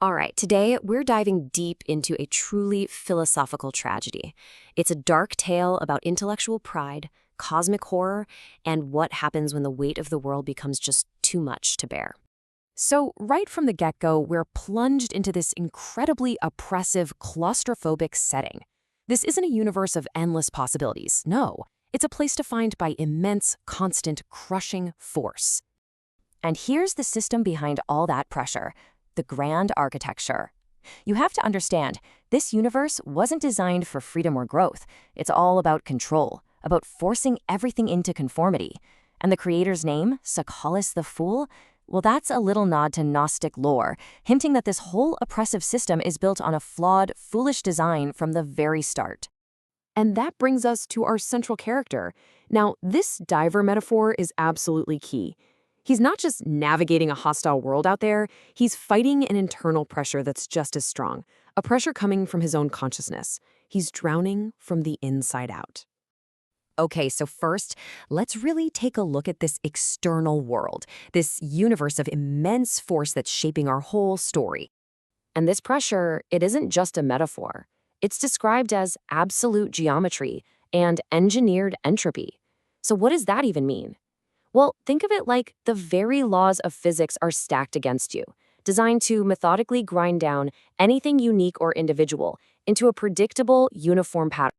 All right, today we're diving deep into a truly philosophical tragedy. It's a dark tale about intellectual pride, cosmic horror, and what happens when the weight of the world becomes just too much to bear. So, right from the get-go, we're plunged into this incredibly oppressive, claustrophobic setting. This isn't a universe of endless possibilities, no. It's a place defined by immense, constant, crushing force. And here's the system behind all that pressure: the grand architecture. You have to understand, this universe wasn't designed for freedom or growth. It's all about control, about forcing everything into conformity. And the creator's name, Sakhalis the Fool, well, that's a little nod to Gnostic lore, hinting that this whole oppressive system is built on a flawed, foolish design from the very start. And that brings us to our central character. Now, this diver metaphor is absolutely key. He's not just navigating a hostile world out there, he's fighting an internal pressure that's just as strong, a pressure coming from his own consciousness. He's drowning from the inside out. Okay, so first, let's really take a look at this external world, this universe of immense force that's shaping our whole story. And this pressure, it isn't just a metaphor. It's described as absolute geometry and engineered entropy. So what does that even mean? Well, think of it like the very laws of physics are stacked against you, designed to methodically grind down anything unique or individual into a predictable, uniform pattern.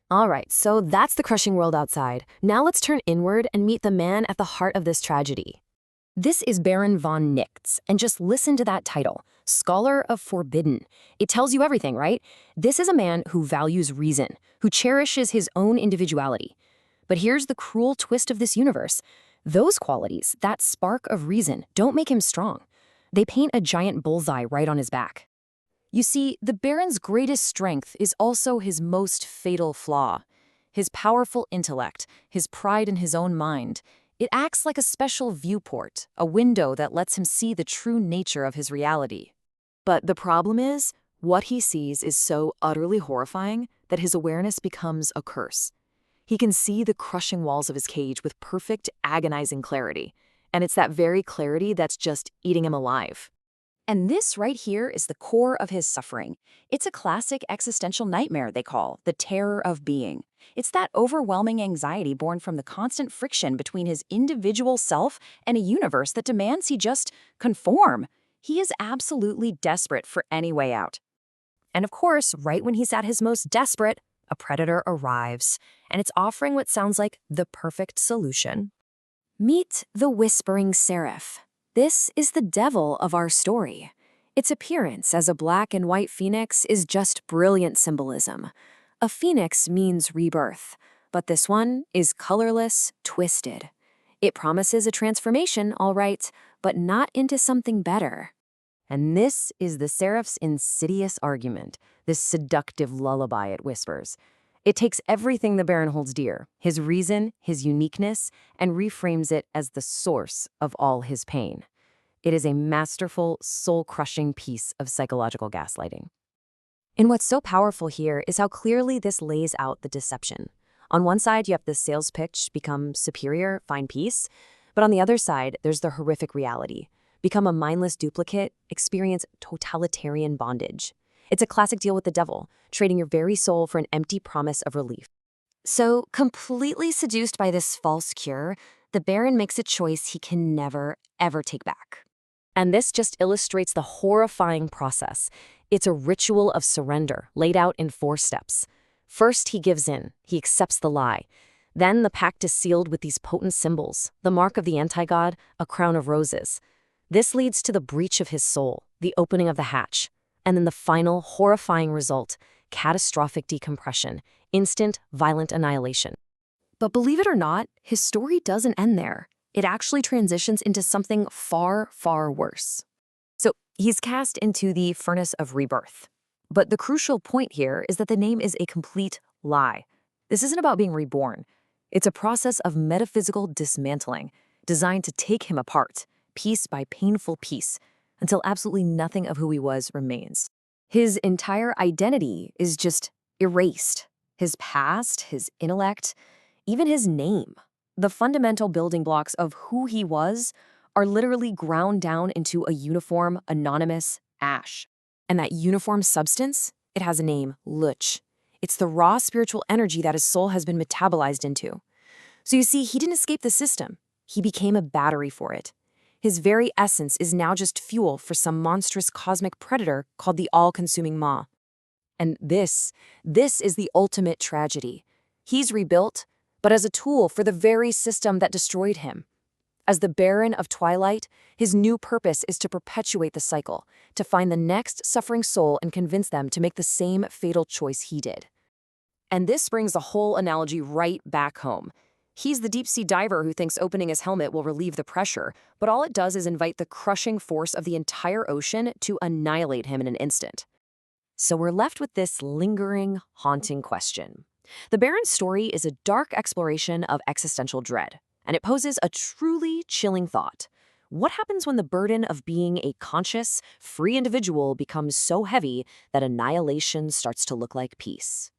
All right, so that's the crushing world outside. Now let's turn inward and meet the man at the heart of this tragedy. This is Baron von Nichtz, and just listen to that title, Scholar of Forbidden. It tells you everything, right? This is a man who values reason, who cherishes his own individuality. But here's the cruel twist of this universe. Those qualities, that spark of reason, don't make him strong. They paint a giant bullseye right on his back. You see, the Baron's greatest strength is also his most fatal flaw. His powerful intellect, his pride in his own mind. It acts like a special viewport, a window that lets him see the true nature of his reality. But the problem is, what he sees is so utterly horrifying that his awareness becomes a curse. He can see the crushing walls of his cage with perfect, agonizing clarity. And it's that very clarity that's just eating him alive. And this right here is the core of his suffering. It's a classic existential nightmare they call the terror of being. It's that overwhelming anxiety born from the constant friction between his individual self and a universe that demands he just conform. He is absolutely desperate for any way out. And of course, right when he's at his most desperate, a predator arrives, and it's offering what sounds like the perfect solution. Meet the Whispering Seraph. This is the devil of our story. Its appearance as a black and white phoenix is just brilliant symbolism. A phoenix means rebirth, but this one is colorless, twisted. It promises a transformation, all right, but not into something better. And this is the seraph's insidious argument, this seductive lullaby it whispers. It takes everything the Baron holds dear, his reason, his uniqueness, and reframes it as the source of all his pain. It is a masterful, soul-crushing piece of psychological gaslighting. And what's so powerful here is how clearly this lays out the deception. On one side, you have the sales pitch, become superior, find peace. But on the other side, there's the horrific reality. Become a mindless duplicate, experience totalitarian bondage. It's a classic deal with the devil, trading your very soul for an empty promise of relief. So, completely seduced by this false cure, the Baron makes a choice he can never, ever take back. And this just illustrates the horrifying process. It's a ritual of surrender, laid out in 4 steps. First, he gives in. He accepts the lie. Then the pact is sealed with these potent symbols, the mark of the anti-god, a crown of roses. This leads to the breach of his soul, the opening of the hatch. And then the final, horrifying result, catastrophic decompression, instant, violent annihilation. But believe it or not, his story doesn't end there. It actually transitions into something far, far worse. So he's cast into the furnace of rebirth. But the crucial point here is that the name is a complete lie. This isn't about being reborn. It's a process of metaphysical dismantling, designed to take him apart, piece by painful piece, until absolutely nothing of who he was remains. His entire identity is just erased. His past, his intellect, even his name. The fundamental building blocks of who he was are literally ground down into a uniform, anonymous ash. And that uniform substance? It has a name, Luch. It's the raw spiritual energy that his soul has been metabolized into. So you see, he didn't escape the system. He became a battery for it. His very essence is now just fuel for some monstrous cosmic predator called the all-consuming maw. And this is the ultimate tragedy. He's rebuilt, but as a tool for the very system that destroyed him. As the Baron of Twilight, his new purpose is to perpetuate the cycle, to find the next suffering soul and convince them to make the same fatal choice he did. And this brings the whole analogy right back home. He's the deep-sea diver who thinks opening his helmet will relieve the pressure, but all it does is invite the crushing force of the entire ocean to annihilate him in an instant. So we're left with this lingering, haunting question. The Baron's story is a dark exploration of existential dread, and it poses a truly chilling thought. What happens when the burden of being a conscious, free individual becomes so heavy that annihilation starts to look like peace?